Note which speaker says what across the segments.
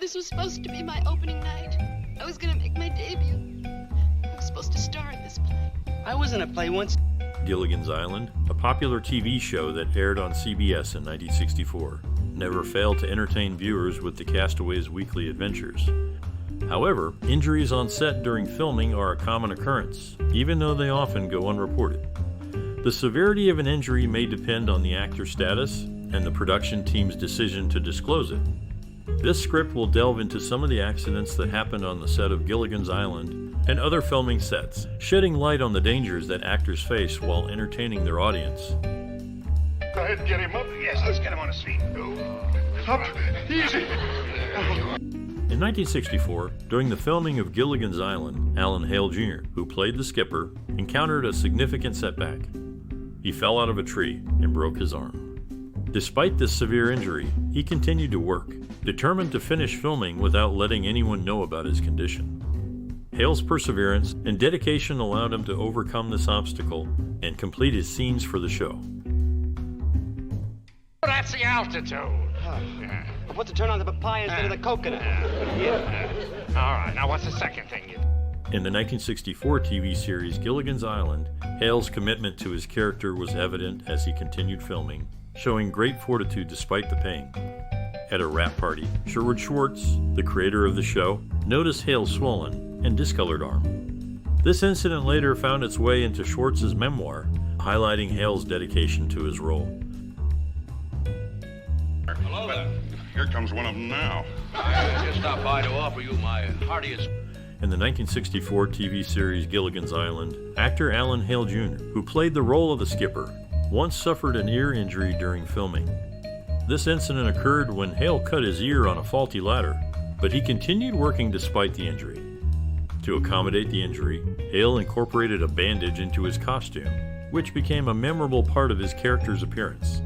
Speaker 1: This was supposed to be my opening night. I was gonna make my debut. I was supposed to star in this play.
Speaker 2: I was in a play once.
Speaker 3: Gilligan's Island, a popular TV show that aired on CBS in 1964, never failed to entertain viewers with the castaways' weekly adventures. However, injuries on set during filming are a common occurrence, even though they often go unreported. The severity of an injury may depend on the actor's status and the production team's decision to disclose it. This script will delve into some of the accidents that happened on the set of Gilligan's Island and other filming sets, shedding light on the dangers that actors face while entertaining their audience.
Speaker 4: Go ahead and get him up. Yes, let's get him on his feet. Up, easy.
Speaker 3: In 1964, during the filming of Gilligan's Island, Alan Hale Jr., who played the skipper, encountered a significant setback. He fell out of a tree and broke his arm. Despite this severe injury, he continued to work, determined to finish filming without letting anyone know about his condition. Hale's perseverance and dedication allowed him to overcome this obstacle and complete his scenes for the show.
Speaker 4: That's the altitude.
Speaker 2: What's to turn on the papaya instead of the coconut?
Speaker 4: All right, now what's the second thing you...
Speaker 3: In the 1964 TV series Gilligan's Island, Hale's commitment to his character was evident as he continued filming, showing great fortitude despite the pain. At a wrap party, Sherwood Schwartz, the creator of the show, noticed Hale's swollen and discolored arm. This incident later found its way into Schwartz's memoir, highlighting Hale's dedication to his role.
Speaker 5: Hello there.
Speaker 4: Here comes one of them now.
Speaker 5: I just stopped by to offer you my heartiest...
Speaker 3: In the 1964 TV series Gilligan's Island, actor Alan Hale Jr., who played the role of the skipper, once suffered an ear injury during filming. This incident occurred when Hale cut his ear on a faulty ladder, but he continued working despite the injury. To accommodate the injury, Hale incorporated a bandage into his costume, which became a memorable part of his character's appearance.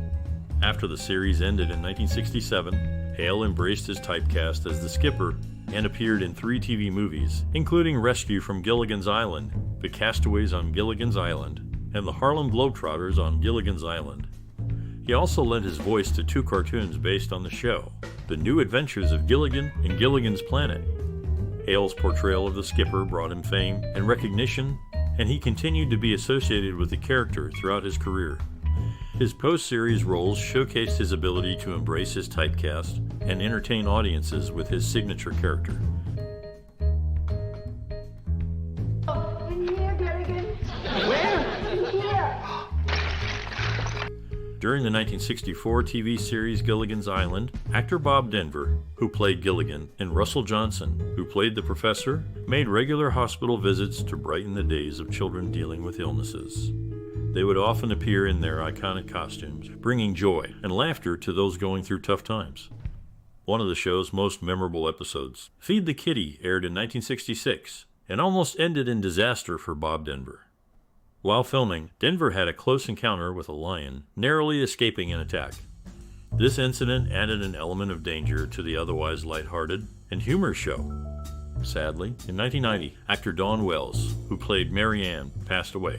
Speaker 3: After the series ended in 1967, Hale embraced his typecast as the skipper and appeared in 3 TV movies, including Rescue from Gilligan's Island, The Castaways on Gilligan's Island, and The Harlem Globetrotters on Gilligan's Island. He also lent his voice to 2 cartoons based on the show, The New Adventures of Gilligan and Gilligan's Planet. Hale's portrayal of the skipper brought him fame and recognition, and he continued to be associated with the character throughout his career. His post-series roles showcased his ability to embrace his typecast and entertain audiences with his signature character.
Speaker 6: In here, Gilligan.
Speaker 2: Where?
Speaker 6: In here.
Speaker 3: During the 1964 TV series Gilligan's Island, actor Bob Denver, who played Gilligan, and Russell Johnson, who played the professor, made regular hospital visits to brighten the days of children dealing with illnesses. They would often appear in their iconic costumes, bringing joy and laughter to those going through tough times. One of the show's most memorable episodes, Feed the Kitty, aired in 1966 and almost ended in disaster for Bob Denver. While filming, Denver had a close encounter with a lion, narrowly escaping an attack. This incident added an element of danger to the otherwise lighthearted and humorous show. Sadly, in 1990, actor Dawn Wells, who played Mary Ann, passed away.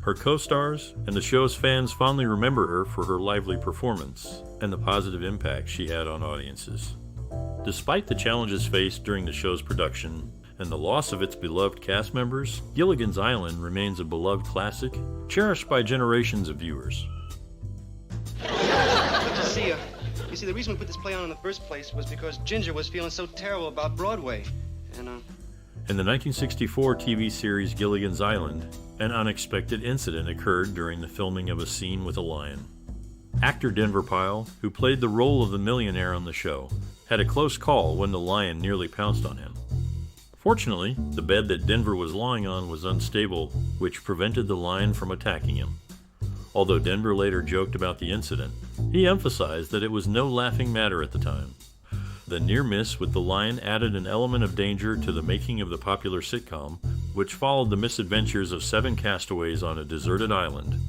Speaker 3: Her co-stars and the show's fans fondly remember her for her lively performance and the positive impact she had on audiences. Despite the challenges faced during the show's production and the loss of its beloved cast members, Gilligan's Island remains a beloved classic, cherished by generations of viewers.
Speaker 2: Good to see you. You see, the reason we put this play on in the first place was because Ginger was feeling so terrible about Broadway. And,
Speaker 3: In the 1964 TV series Gilligan's Island, an unexpected incident occurred during the filming of a scene with a lion. Actor Denver Pyle, who played the role of the millionaire on the show, had a close call when the lion nearly pounced on him. Fortunately, the bed that Denver was lying on was unstable, which prevented the lion from attacking him. Although Denver later joked about the incident, he emphasized that it was no laughing matter at the time. The near miss with the lion added an element of danger to the making of the popular sitcom, which followed the misadventures of 7 castaways on a deserted island.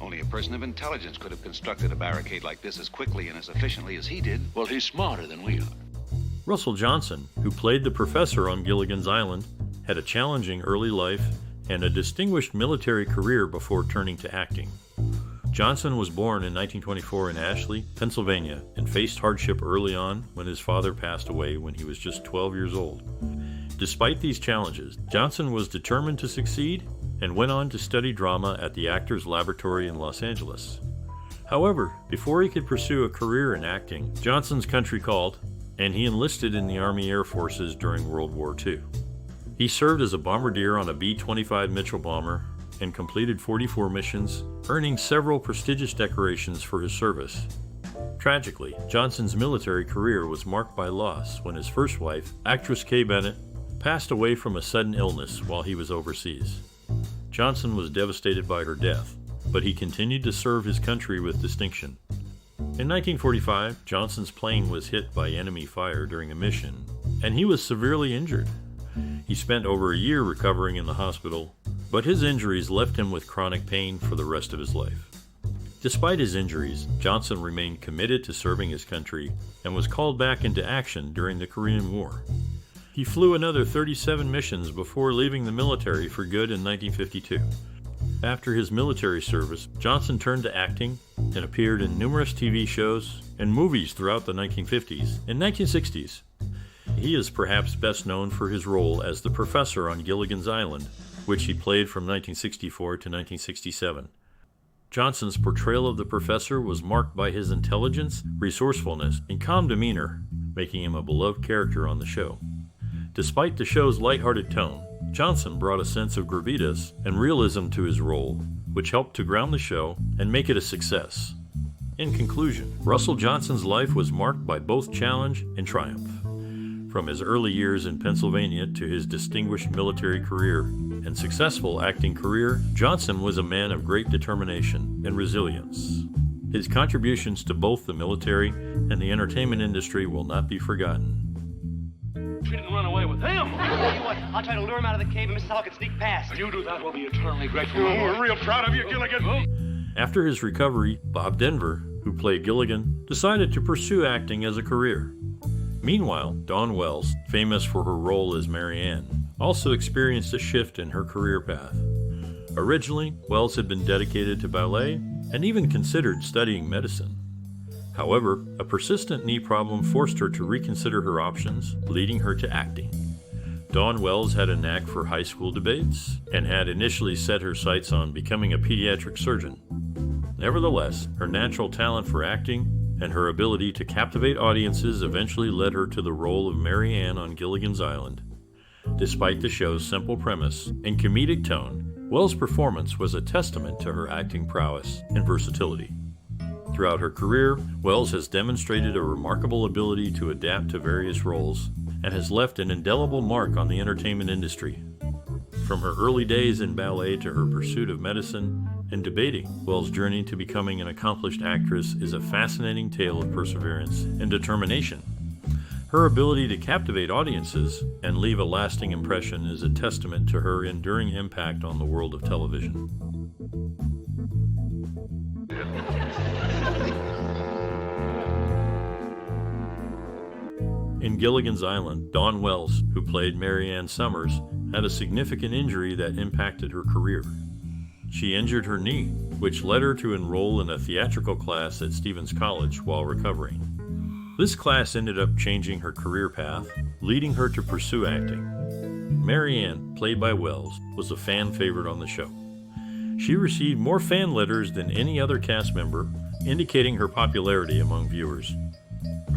Speaker 5: Only a person of intelligence could have constructed a barricade like this as quickly and as efficiently as he did.
Speaker 7: Well, he's smarter than we are.
Speaker 3: Russell Johnson, who played the professor on Gilligan's Island, had a challenging early life and a distinguished military career before turning to acting. Johnson was born in 1924 in Ashley, Pennsylvania, and faced hardship early on when his father passed away when he was just 12 years old. Despite these challenges, Johnson was determined to succeed and went on to study drama at the Actors Laboratory in Los Angeles. However, before he could pursue a career in acting, Johnson's country called, and he enlisted in the Army Air Forces during World War II. He served as a bombardier on a B-25 Mitchell bomber and completed 44 missions, earning several prestigious decorations for his service. Tragically, Johnson's military career was marked by loss when his first wife, actress Kay Bennett, passed away from a sudden illness while he was overseas. Johnson was devastated by her death, but he continued to serve his country with distinction. In 1945, Johnson's plane was hit by enemy fire during a mission, and he was severely injured. He spent over a year recovering in the hospital, but his injuries left him with chronic pain for the rest of his life. Despite his injuries, Johnson remained committed to serving his country and was called back into action during the Korean War. He flew another 37 missions before leaving the military for good in 1952. After his military service, Johnson turned to acting and appeared in numerous TV shows and movies throughout the 1950s and 1960s. He is perhaps best known for his role as the professor on Gilligan's Island, which he played from 1964 to 1967. Johnson's portrayal of the professor was marked by his intelligence, resourcefulness, and calm demeanor, making him a beloved character on the show. Despite the show's lighthearted tone, Johnson brought a sense of gravitas and realism to his role, which helped to ground the show and make it a success. In conclusion, Russell Johnson's life was marked by both challenge and triumph. From his early years in Pennsylvania to his distinguished military career and successful acting career, Johnson was a man of great determination and resilience. His contributions to both the military and the entertainment industry will not be forgotten.
Speaker 7: She didn't run away with him.
Speaker 2: I'll tell you what, I'll try to lure him out of the cave and Mrs. Hall can sneak past.
Speaker 7: If you do that, we'll be eternally grateful.
Speaker 4: We're real proud of you, Gilligan.
Speaker 3: After his recovery, Bob Denver, who played Gilligan, decided to pursue acting as a career. Meanwhile, Dawn Wells, famous for her role as Mary Ann, also experienced a shift in her career path. Originally, Wells had been dedicated to ballet and even considered studying medicine. However, a persistent knee problem forced her to reconsider her options, leading her to acting. Dawn Wells had a knack for high school debates and had initially set her sights on becoming a pediatric surgeon. Nevertheless, her natural talent for acting and her ability to captivate audiences eventually led her to the role of Mary Ann on Gilligan's Island. Despite the show's simple premise and comedic tone, Wells' performance was a testament to her acting prowess and versatility. Throughout her career, Wells has demonstrated a remarkable ability to adapt to various roles and has left an indelible mark on the entertainment industry. From her early days in ballet to her pursuit of medicine and debating, Wells' journey to becoming an accomplished actress is a fascinating tale of perseverance and determination. Her ability to captivate audiences and leave a lasting impression is a testament to her enduring impact on the world of television. In Gilligan's Island, Dawn Wells, who played Mary Ann Summers, had a significant injury that impacted her career. She injured her knee, which led her to enroll in a theatrical class at Stevens College while recovering. This class ended up changing her career path, leading her to pursue acting. Mary Ann, played by Wells, was a fan favorite on the show. She received more fan letters than any other cast member, indicating her popularity among viewers.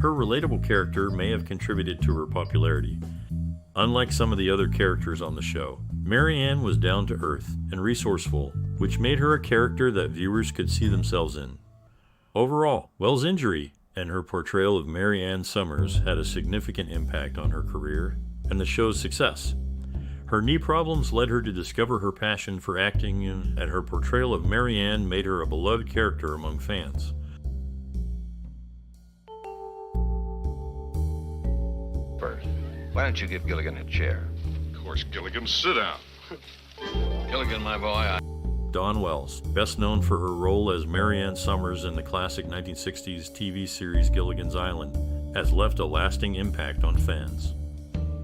Speaker 3: Her relatable character may have contributed to her popularity. Unlike some of the other characters on the show, Mary Ann was down to earth and resourceful, which made her a character that viewers could see themselves in. Overall, Wells' injury and her portrayal of Mary Ann Summers had a significant impact on her career and the show's success. Her knee problems led her to discover her passion for acting, and her portrayal of Mary Ann made her a beloved character among fans.
Speaker 5: First, why don't you give Gilligan a chair?
Speaker 4: Of course, Gilligan, sit down.
Speaker 5: Gilligan, my boy,
Speaker 3: Dawn Wells, best known for her role as Mary Ann Summers in the classic 1960s TV series Gilligan's Island, has left a lasting impact on fans.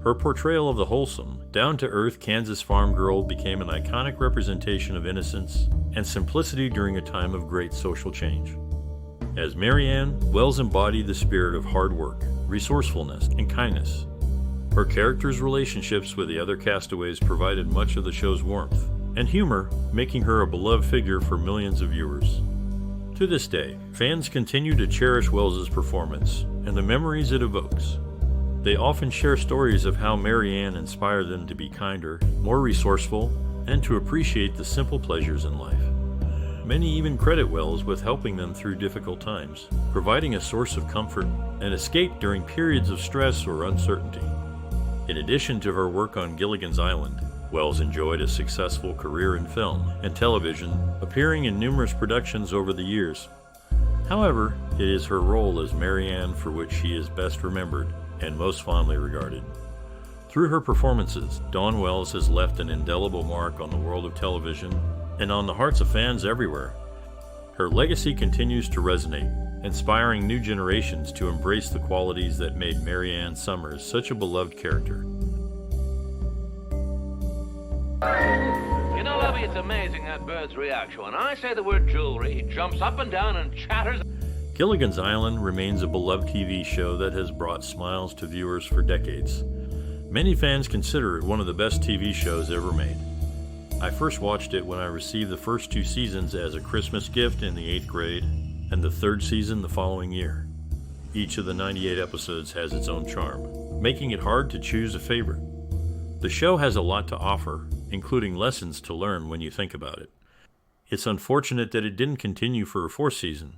Speaker 3: Her portrayal of the wholesome, down-to-earth Kansas farm girl became an iconic representation of innocence and simplicity during a time of great social change. As Mary Ann, Wells embodied the spirit of hard work, resourcefulness, and kindness. Her character's relationships with the other castaways provided much of the show's warmth and humor, making her a beloved figure for millions of viewers. To this day, fans continue to cherish Wells's performance and the memories it evokes. They often share stories of how Mary Ann inspired them to be kinder, more resourceful, and to appreciate the simple pleasures in life. Many even credit Wells with helping them through difficult times, providing a source of comfort and escape during periods of stress or uncertainty. In addition to her work on Gilligan's Island, Wells enjoyed a successful career in film and television, appearing in numerous productions over the years. However, it is her role as Mary Ann for which she is best remembered and most fondly regarded. Through her performances, Dawn Wells has left an indelible mark on the world of television and on the hearts of fans everywhere. Her legacy continues to resonate, inspiring new generations to embrace the qualities that made Mary Ann Summers such a beloved character.
Speaker 7: You know, Lovey, it's amazing that bird's reaction. When I say the word jewelry, he jumps up and down and chatters.
Speaker 3: Gilligan's Island remains a beloved TV show that has brought smiles to viewers for decades. Many fans consider it one of the best TV shows ever made. I first watched it when I received the first 2 seasons as a Christmas gift in the 8th grade, and the 3rd season the following year. Each of the 98 episodes has its own charm, making it hard to choose a favorite. The show has a lot to offer, including lessons to learn when you think about it. It's unfortunate that it didn't continue for a 4th season.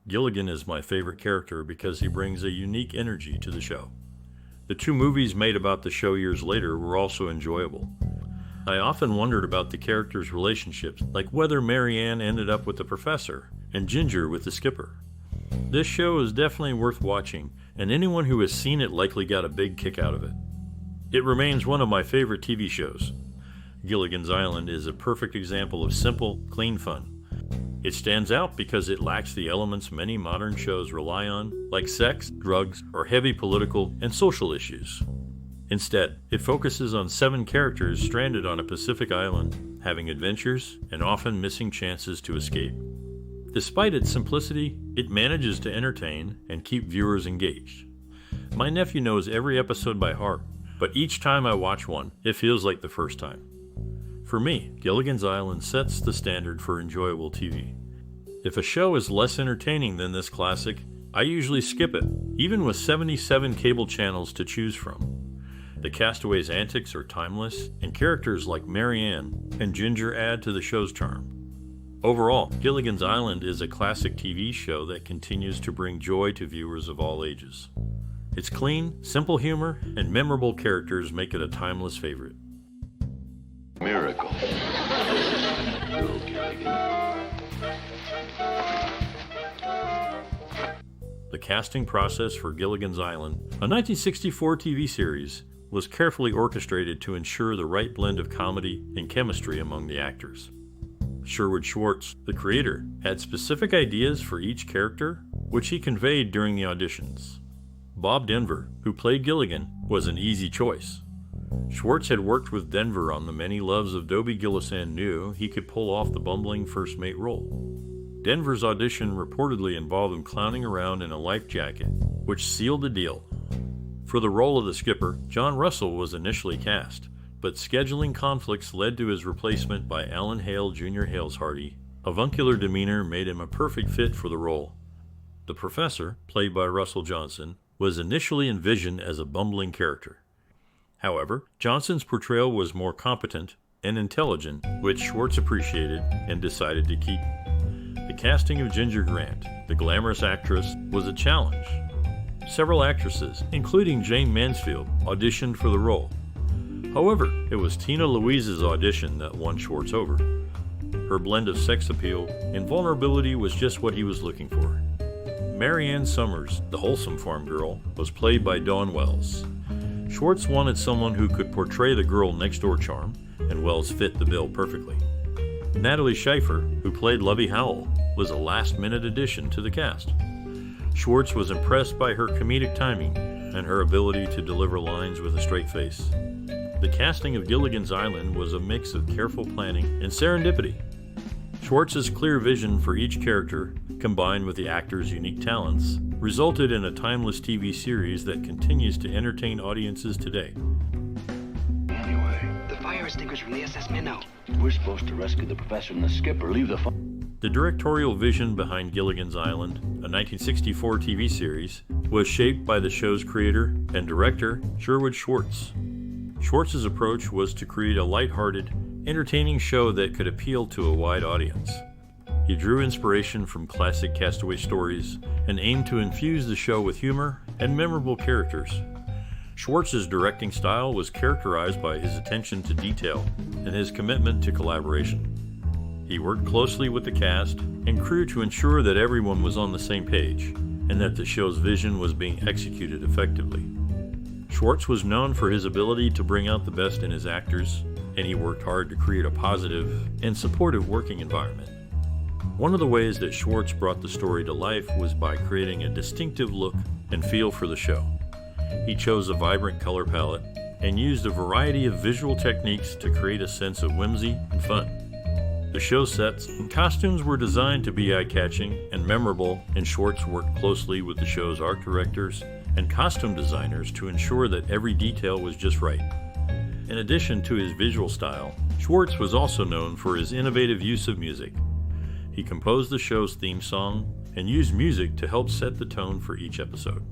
Speaker 3: Gilligan is my favorite character because he brings a unique energy to the show. The 2 movies made about the show years later were also enjoyable. I often wondered about the characters' relationships, like whether Mary Ann ended up with the professor and Ginger with the skipper. This show is definitely worth watching, and anyone who has seen it likely got a big kick out of it. It remains one of my favorite TV shows. Gilligan's Island is a perfect example of simple, clean fun. It stands out because it lacks the elements many modern shows rely on, like sex, drugs, or heavy political and social issues. Instead, it focuses on 7 characters stranded on a Pacific island, having adventures and often missing chances to escape. Despite its simplicity, it manages to entertain and keep viewers engaged. My nephew knows every episode by heart, but each time I watch one, it feels like the first time. For me, Gilligan's Island sets the standard for enjoyable TV. If a show is less entertaining than this classic, I usually skip it, even with 77 cable channels to choose from. The castaways' antics are timeless, and characters like Mary Ann and Ginger add to the show's charm. Overall, Gilligan's Island is a classic TV show that continues to bring joy to viewers of all ages. Its clean, simple humor and memorable characters make it a timeless favorite.
Speaker 5: Miracle.
Speaker 3: The casting process for Gilligan's Island, a 1964 TV series, was carefully orchestrated to ensure the right blend of comedy and chemistry among the actors. Sherwood Schwartz, the creator, had specific ideas for each character, which he conveyed during the auditions. Bob Denver, who played Gilligan, was an easy choice. Schwartz had worked with Denver on The Many Loves of Dobie Gillis and knew he could pull off the bumbling first mate role. Denver's audition reportedly involved him clowning around in a life jacket, which sealed the deal. For the role of the skipper, John Russell was initially cast, but scheduling conflicts led to his replacement by Alan Hale Jr. Hales-Hardy. Avuncular demeanor made him a perfect fit for the role. The professor, played by Russell Johnson, was initially envisioned as a bumbling character. However, Johnson's portrayal was more competent and intelligent, which Schwartz appreciated and decided to keep. The casting of Ginger Grant, the glamorous actress, was a challenge. Several actresses, including Jane Mansfield, auditioned for the role. However, it was Tina Louise's audition that won Schwartz over. Her blend of sex appeal and vulnerability was just what he was looking for. Mary Ann Summers, the wholesome farm girl, was played by Dawn Wells. Schwartz wanted someone who could portray the girl next door charm, and Wells fit the bill perfectly. Natalie Schaefer, who played Lovey Howell, was a last-minute addition to the cast. Schwartz was impressed by her comedic timing and her ability to deliver lines with a straight face. The casting of Gilligan's Island was a mix of careful planning and serendipity. Schwartz's clear vision for each character, combined with the actors' unique talents, resulted in a timeless TV series that continues to entertain audiences today.
Speaker 2: Anyway, the fire extinguisher from the SS Minnow.
Speaker 8: We're supposed to rescue the professor and the skipper. Leave the
Speaker 3: The directorial vision behind Gilligan's Island, a 1964 TV series, was shaped by the show's creator and director, Sherwood Schwartz. Schwartz's approach was to create a lighthearted, entertaining show that could appeal to a wide audience. He drew inspiration from classic castaway stories and aimed to infuse the show with humor and memorable characters. Schwartz's directing style was characterized by his attention to detail and his commitment to collaboration. He worked closely with the cast and crew to ensure that everyone was on the same page and that the show's vision was being executed effectively. Schwartz was known for his ability to bring out the best in his actors, and he worked hard to create a positive and supportive working environment. One of the ways that Schwartz brought the story to life was by creating a distinctive look and feel for the show. He chose a vibrant color palette and used a variety of visual techniques to create a sense of whimsy and fun. The show sets and costumes were designed to be eye-catching and memorable, and Schwartz worked closely with the show's art directors and costume designers to ensure that every detail was just right. In addition to his visual style, Schwartz was also known for his innovative use of music. He composed the show's theme song and used music to help set the tone for each episode.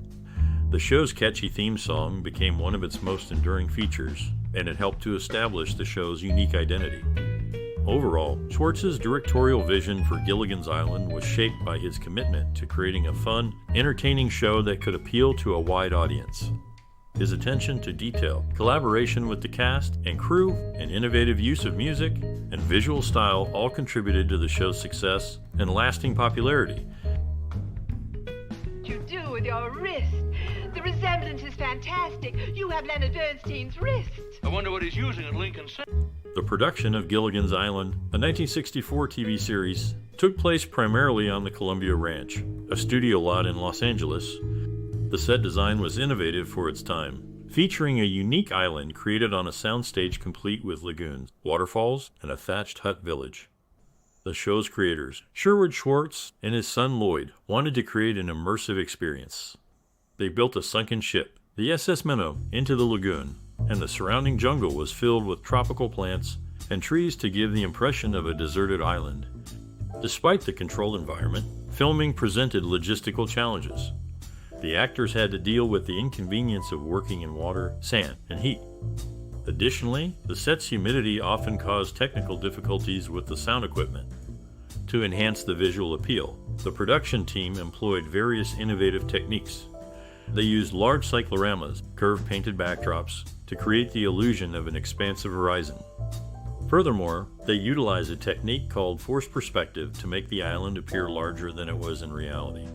Speaker 3: The show's catchy theme song became one of its most enduring features, and it helped to establish the show's unique identity. Overall, Schwartz's directorial vision for Gilligan's Island was shaped by his commitment to creating a fun, entertaining show that could appeal to a wide audience. His attention to detail, collaboration with the cast and crew, and innovative use of music and visual style all contributed to the show's success and lasting popularity.
Speaker 6: What you do with your wrist? The resemblance is fantastic. You have Leonard Bernstein's wrist.
Speaker 7: I wonder what he's using at Lincoln Center.
Speaker 3: The production of Gilligan's Island, a 1964 TV series, took place primarily on the Columbia Ranch, a studio lot in Los Angeles. The set design was innovative for its time, featuring a unique island created on a soundstage complete with lagoons, waterfalls, and a thatched hut village. The show's creators, Sherwood Schwartz and his son Lloyd, wanted to create an immersive experience. They built a sunken ship, the SS Minnow, into the lagoon, and the surrounding jungle was filled with tropical plants and trees to give the impression of a deserted island. Despite the controlled environment, filming presented logistical challenges. The actors had to deal with the inconvenience of working in water, sand, and heat. Additionally, the set's humidity often caused technical difficulties with the sound equipment. To enhance the visual appeal, the production team employed various innovative techniques. They used large cycloramas, curved painted backdrops, to create the illusion of an expansive horizon. Furthermore, they utilized a technique called forced perspective to make the island appear larger than it was in reality.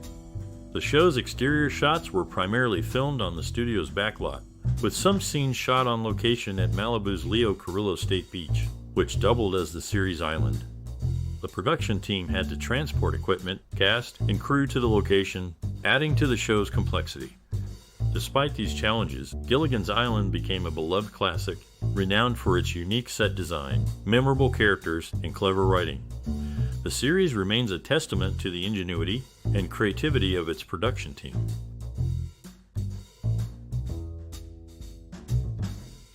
Speaker 3: The show's exterior shots were primarily filmed on the studio's backlot, with some scenes shot on location at Malibu's Leo Carrillo State Beach, which doubled as the series' island. The production team had to transport equipment, cast, and crew to the location, adding to the show's complexity. Despite these challenges, Gilligan's Island became a beloved classic, renowned for its unique set design, memorable characters, and clever writing. The series remains a testament to the ingenuity and creativity of its production team.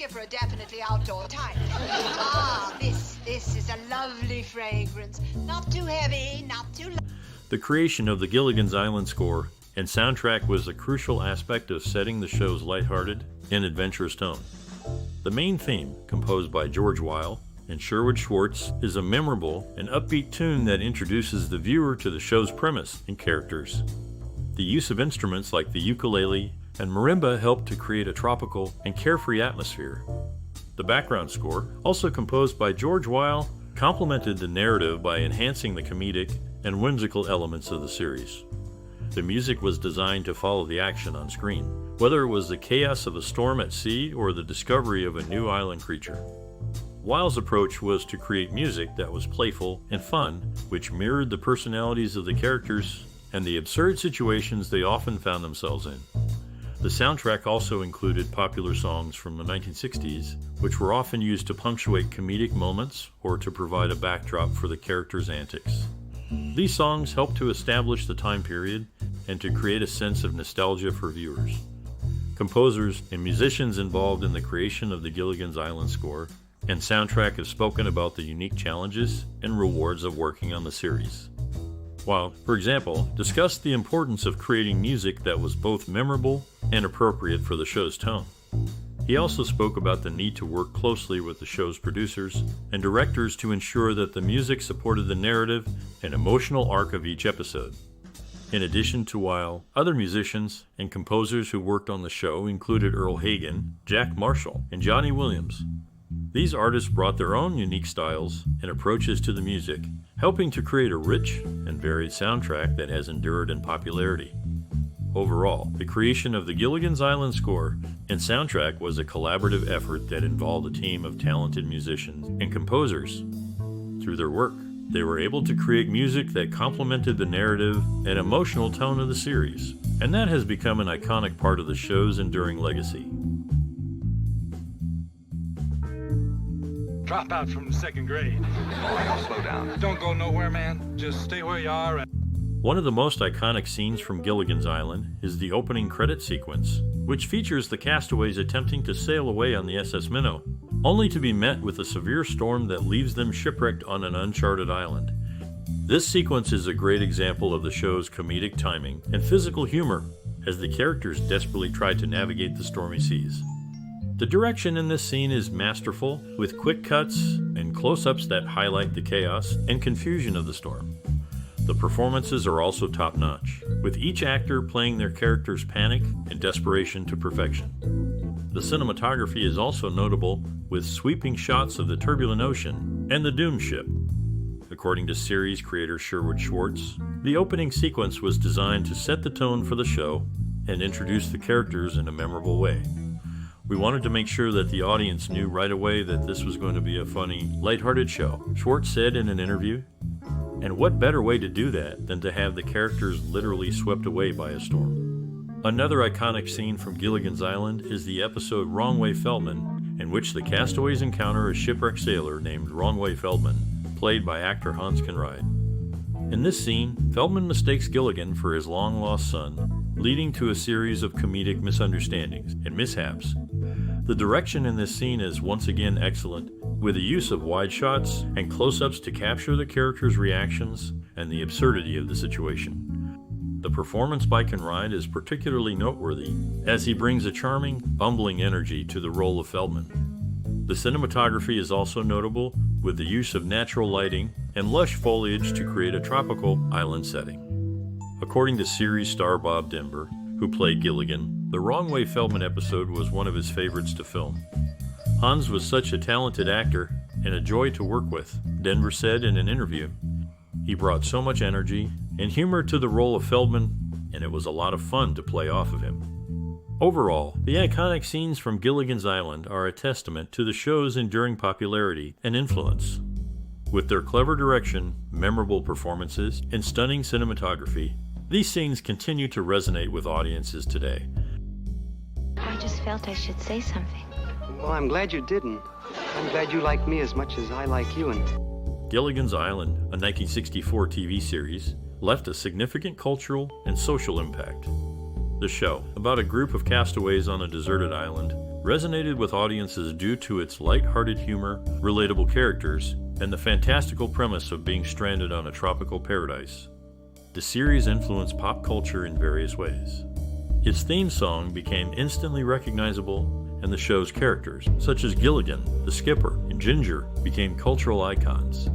Speaker 6: For a definitely outdoor type. This is a lovely fragrance. Not too heavy, not too light.
Speaker 3: The creation of the Gilligan's Island score and soundtrack was a crucial aspect of setting the show's lighthearted and adventurous tone. The main theme, composed by George Weil and Sherwood Schwartz, is a memorable and upbeat tune that introduces the viewer to the show's premise and characters. The use of instruments like the ukulele and marimba helped to create a tropical and carefree atmosphere. The background score, also composed by George Weil, complemented the narrative by enhancing the comedic and whimsical elements of the series. The music was designed to follow the action on screen, whether it was the chaos of a storm at sea or the discovery of a new island creature. Weil's approach was to create music that was playful and fun, which mirrored the personalities of the characters and the absurd situations they often found themselves in. The soundtrack also included popular songs from the 1960s, which were often used to punctuate comedic moments or to provide a backdrop for the characters' antics. These songs helped to establish the time period and to create a sense of nostalgia for viewers. Composers and musicians involved in the creation of the Gilligans Island score and soundtrack have spoken about the unique challenges and rewards of working on the series. While, for example, discussed the importance of creating music that was both memorable and appropriate for the show's tone. He also spoke about the need to work closely with the show's producers and directors to ensure that the music supported the narrative and emotional arc of each episode. In addition to while other musicians and composers who worked on the show included Earl Hagen, Jack Marshall, and Johnny Williams. These artists brought their own unique styles and approaches to the music, helping to create a rich and varied soundtrack that has endured in popularity. Overall, the creation of the Gilligan's Island score and soundtrack was a collaborative effort that involved a team of talented musicians and composers. Through their work, they were able to create music that complemented the narrative and emotional tone of the series, and that has become an iconic part of the show's enduring legacy.
Speaker 9: Drop out from the second grade.
Speaker 5: Slow down.
Speaker 9: Don't go nowhere, man. Just stay where you are.
Speaker 3: One of the most iconic scenes from Gilligan's Island is the opening credit sequence, which features the castaways attempting to sail away on the SS Minnow, only to be met with a severe storm that leaves them shipwrecked on an uncharted island. This sequence is a great example of the show's comedic timing and physical humor as the characters desperately try to navigate the stormy seas. The direction in this scene is masterful, with quick cuts and close-ups that highlight the chaos and confusion of the storm. The performances are also top-notch, with each actor playing their character's panic and desperation to perfection. The cinematography is also notable, with sweeping shots of the turbulent ocean and the doomed ship. According to series creator Sherwood Schwartz, the opening sequence was designed to set the tone for the show and introduce the characters in a memorable way. We wanted to make sure that the audience knew right away that this was going to be a funny, lighthearted show, Schwartz said in an interview. And what better way to do that than to have the characters literally swept away by a storm? Another iconic scene from Gilligan's Island is the episode Wrong Way Feldman, in which the castaways encounter a shipwrecked sailor named Wrong Way Feldman, played by actor Hans Conried. In this scene, Feldman mistakes Gilligan for his long-lost son, leading to a series of comedic misunderstandings and mishaps. The direction in this scene is once again excellent, with the use of wide shots and close-ups to capture the characters' reactions and the absurdity of the situation. The performance by Conried is particularly noteworthy, as he brings a charming, bumbling energy to the role of Feldman. The cinematography is also notable, with the use of natural lighting and lush foliage to create a tropical island setting. According to series star Bob Denver, who played Gilligan, the Wrong Way Feldman episode was one of his favorites to film. Hans was such a talented actor and a joy to work with, Denver said in an interview. He brought so much energy and humor to the role of Feldman, and it was a lot of fun to play off of him. Overall, the iconic scenes from Gilligan's Island are a testament to the show's enduring popularity and influence. With their clever direction, memorable performances, and stunning cinematography, these scenes continue to resonate with audiences today.
Speaker 10: I just felt I should say something.
Speaker 2: Well, I'm glad you didn't. I'm glad you like me as much as I like you. And
Speaker 3: Gilligan's Island, a 1964 TV series, left a significant cultural and social impact. The show, about a group of castaways on a deserted island, resonated with audiences due to its light-hearted humor, relatable characters, and the fantastical premise of being stranded on a tropical paradise. The series influenced pop culture in various ways. Its theme song became instantly recognizable, and the show's characters, such as Gilligan, the skipper, and Ginger, became cultural icons.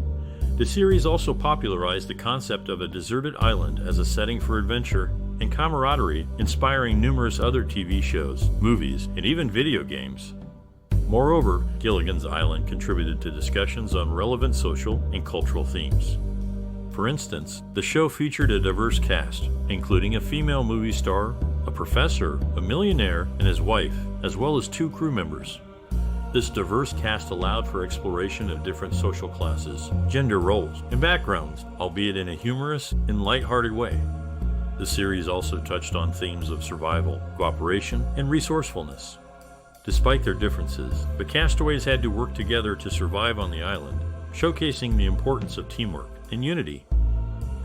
Speaker 3: The series also popularized the concept of a deserted island as a setting for adventure and camaraderie, inspiring numerous other TV shows, movies, and even video games. Moreover, Gilligan's Island contributed to discussions on relevant social and cultural themes. For instance, the show featured a diverse cast, including a female movie star, a professor, a millionaire, and his wife, as well as 2 crew members. This diverse cast allowed for exploration of different social classes, gender roles, and backgrounds, albeit in a humorous and lighthearted way. The series also touched on themes of survival, cooperation, and resourcefulness. Despite their differences, the castaways had to work together to survive on the island, showcasing the importance of teamwork and unity.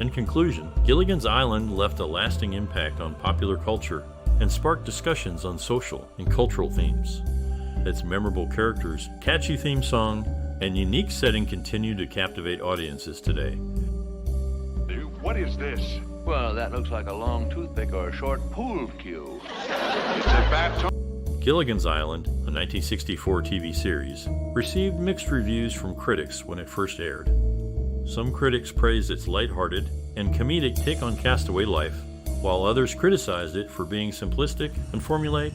Speaker 3: In conclusion, Gilligan's Island left a lasting impact on popular culture and sparked discussions on social and cultural themes. Its memorable characters, catchy theme song, and unique setting continue to captivate audiences today.
Speaker 4: What is this?
Speaker 7: Well, that looks like a long toothpick or a short pool cue. It's a baton.
Speaker 3: Gilligan's Island, a 1964 TV series, received mixed reviews from critics when it first aired. Some critics praised its lighthearted and comedic take on castaway life, while others criticized it for being simplistic and formulaic.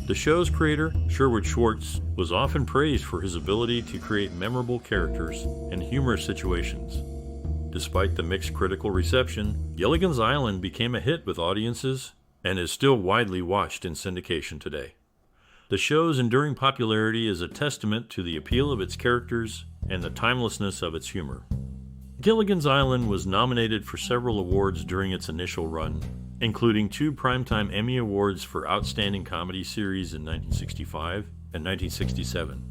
Speaker 3: The show's creator, Sherwood Schwartz, was often praised for his ability to create memorable characters and humorous situations. Despite the mixed critical reception, Gilligan's Island became a hit with audiences and is still widely watched in syndication today. The show's enduring popularity is a testament to the appeal of its characters and the timelessness of its humor. Gilligan's Island was nominated for several awards during its initial run, including 2 Primetime Emmy Awards for Outstanding Comedy Series in 1965 and 1967.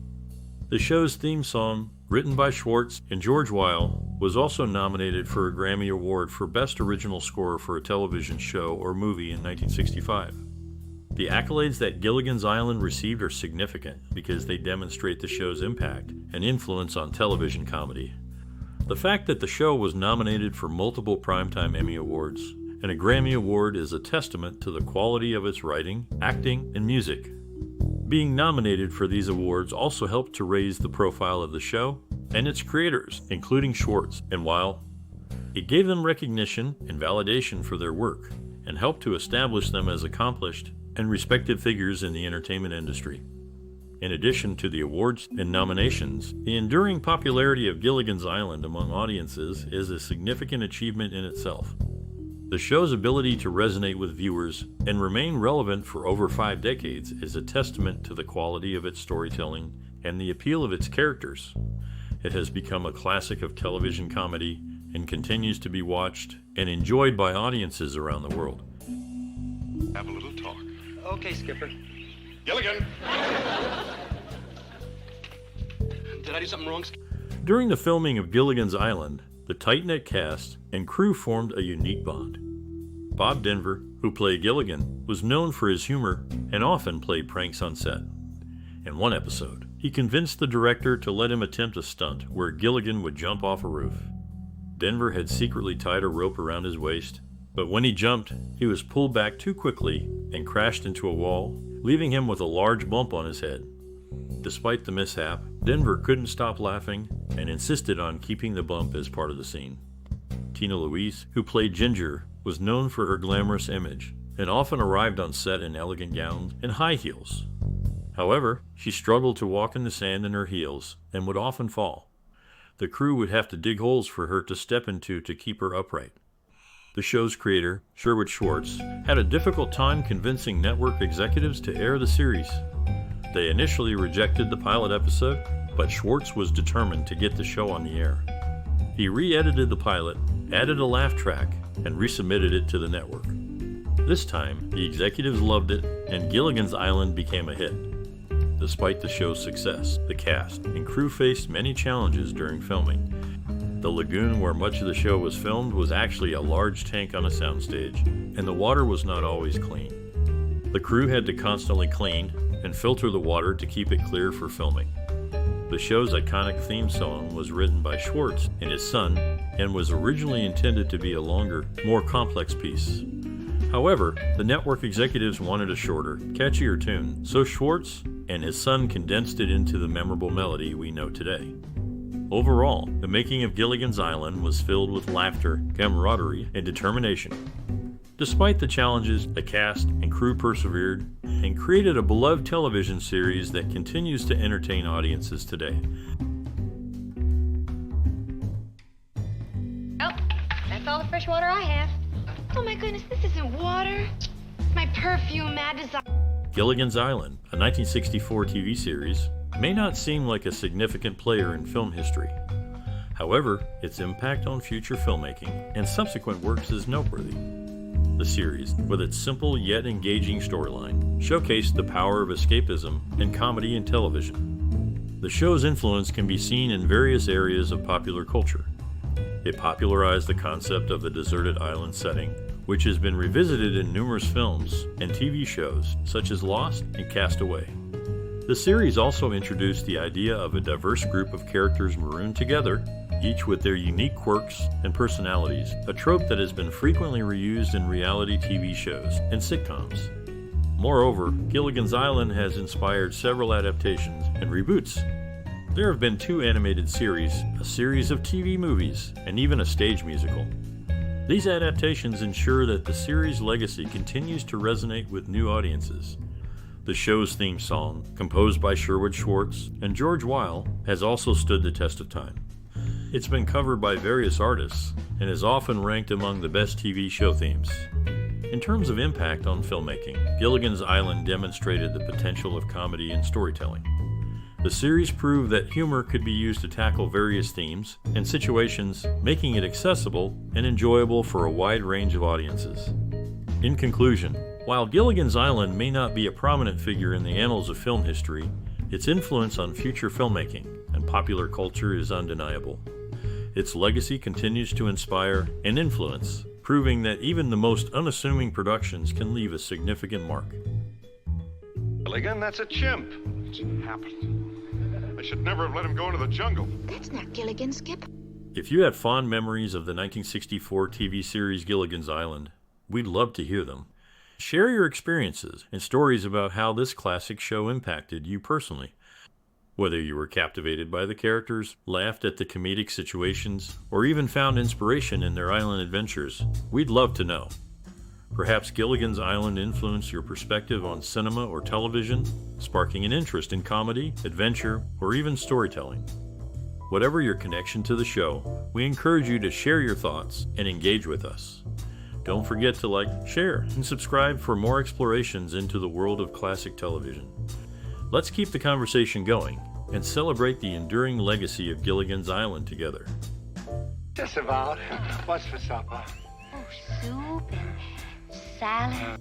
Speaker 3: The show's theme song, written by Schwartz and George Weil, was also nominated for a Grammy Award for Best Original Score for a Television Show or Movie in 1965. The accolades that Gilligan's Island received are significant because they demonstrate the show's impact and influence on television comedy. The fact that the show was nominated for multiple Primetime Emmy Awards and a Grammy Award is a testament to the quality of its writing, acting, and music. Being nominated for these awards also helped to raise the profile of the show and its creators, including Schwartz and Weil. It gave them recognition and validation for their work and helped to establish them as accomplished and respected figures in the entertainment industry. In addition to the awards and nominations, the enduring popularity of Gilligan's Island among audiences is a significant achievement in itself. The show's ability to resonate with viewers and remain relevant for over 5 decades is a testament to the quality of its storytelling and the appeal of its characters. It has become a classic of television comedy and continues to be watched and enjoyed by audiences around the world.
Speaker 4: Have a little talk.
Speaker 2: Okay, Skipper.
Speaker 4: Gilligan!
Speaker 2: Did I do something wrong?
Speaker 3: During the filming of Gilligan's Island, the tight-knit cast and crew formed a unique bond. Bob Denver, who played Gilligan, was known for his humor and often played pranks on set. In one episode, he convinced the director to let him attempt a stunt where Gilligan would jump off a roof. Denver had secretly tied a rope around his waist, but when he jumped, he was pulled back too quickly and crashed into a wall, leaving him with a large bump on his head. Despite the mishap, Denver couldn't stop laughing and insisted on keeping the bump as part of the scene. Tina Louise, who played Ginger, was known for her glamorous image and often arrived on set in elegant gowns and high heels. However, she struggled to walk in the sand in her heels and would often fall. The crew would have to dig holes for her to step into to keep her upright. The show's creator, Sherwood Schwartz, had a difficult time convincing network executives to air the series. They initially rejected the pilot episode, but Schwartz was determined to get the show on the air. He re-edited the pilot, added a laugh track, and resubmitted it to the network. This time, the executives loved it, and Gilligan's Island became a hit. Despite the show's success, the cast and crew faced many challenges during filming. The lagoon where much of the show was filmed was actually a large tank on a soundstage, and the water was not always clean. The crew had to constantly clean and filter the water to keep it clear for filming. The show's iconic theme song was written by Schwartz and his son and was originally intended to be a longer, more complex piece. However, the network executives wanted a shorter, catchier tune, so Schwartz and his son condensed it into the memorable melody we know today. Overall, the making of Gilligan's Island was filled with laughter, camaraderie, and determination. Despite the challenges, the cast and crew persevered and created a beloved television series that continues to entertain audiences today.
Speaker 10: Oh, that's all the fresh water I have.
Speaker 1: Oh my goodness, this isn't water. It's my perfume, mad desire.
Speaker 3: Gilligan's Island, a 1964 TV series, may not seem like a significant player in film history. However, its impact on future filmmaking and subsequent works is noteworthy. The series, with its simple yet engaging storyline, showcased the power of escapism and comedy in television. The show's influence can be seen in various areas of popular culture. It popularized the concept of the deserted island setting, which has been revisited in numerous films and TV shows such as Lost and Cast Away. The series also introduced the idea of a diverse group of characters marooned together, each with their unique quirks and personalities, a trope that has been frequently reused in reality TV shows and sitcoms. Moreover, Gilligan's Island has inspired several adaptations and reboots. There have been 2 animated series, a series of TV movies, and even a stage musical. These adaptations ensure that the series' legacy continues to resonate with new audiences. The show's theme song, composed by Sherwood Schwartz and George Weil, has also stood the test of time. It's been covered by various artists and is often ranked among the best TV show themes. In terms of impact on filmmaking, Gilligan's Island demonstrated the potential of comedy and storytelling. The series proved that humor could be used to tackle various themes and situations, making it accessible and enjoyable for a wide range of audiences. In conclusion, while Gilligan's Island may not be a prominent figure in the annals of film history, its influence on future filmmaking and popular culture is undeniable. Its legacy continues to inspire and influence, proving that even the most unassuming productions can leave a significant mark.
Speaker 4: Gilligan, that's a chimp. It shouldn't happen. I should never have let him go into the jungle.
Speaker 10: That's not Gilligan, Skip.
Speaker 3: If you have fond memories of the 1964 TV series Gilligan's Island, we'd love to hear them. Share your experiences and stories about how this classic show impacted you personally. Whether you were captivated by the characters, laughed at the comedic situations, or even found inspiration in their island adventures, we'd love to know. Perhaps Gilligan's Island influenced your perspective on cinema or television, sparking an interest in comedy, adventure, or even storytelling. Whatever your connection to the show, we encourage you to share your thoughts and engage with us. Don't forget to like, share, and subscribe for more explorations into the world of classic television. Let's keep the conversation going and celebrate the enduring legacy of Gilligan's Island together.
Speaker 11: Just about. What's for supper?
Speaker 10: Oh, soup and salad.